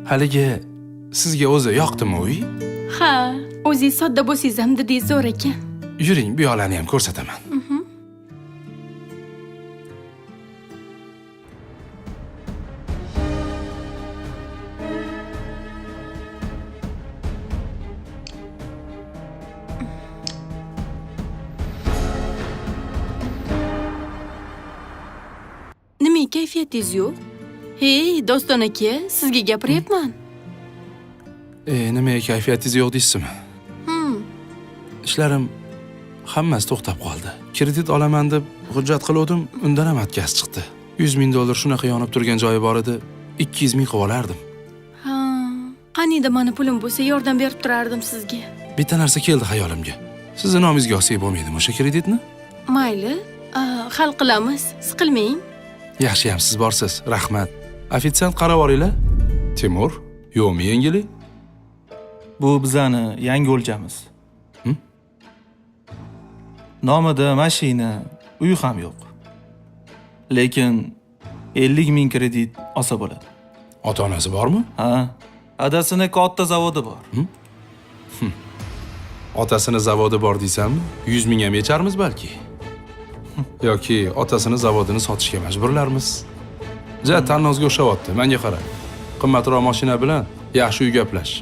Haligi sizga o'zi yoqdimi uy? Ha, o'zingiz sodda bo'lsangiz ham didingiz zo'r ekan. Yuring, bu yoqlarni ham ko'rsataman. Nima kayfiyatingiz yo'q? Hey, Doston aka, sizga gapiryapman. Nimaga kayfiyatingiz yo'q deysizmi? Ishlarim hammasi to'xtab qoldi. Kredit olaman deb hujjat qildim, undan ham atkaz chiqdi. 100 ming dollar shunaqa yonib turgan joyi bor edi, 200 ming qilib olardim. Ha, qaniydi mani pulim bo'lsa yordam berib turardim sizga. Bitta narsa keldi xayolimga. Sizni nomingizga olsak bo'lmaydimi o'sha kreditni? Mayli, hal qilamiz. Siqilmang. Yaxshi ham siz borsiz. Rahmat. Ofitsiant qarab oringlar. Timur, yo'qmi yengili? Bu bizani yangi o'ljamiz. Nomida mashina, uy ham yo'q. Lekin 50 ming kredit olsa bo'ladi. Ota-onasi bormi? Ha, adasini katta zavodi bor. Otasini zavodi bor deysanmi? 100 ming ham yecharmiz balki. Yoki otasini zavodini sotishga majburlarmiz. Ja, tannozga o'xshayapti. Menga qara. Qimmatroq mashina bilan yaxshi uy gaplash.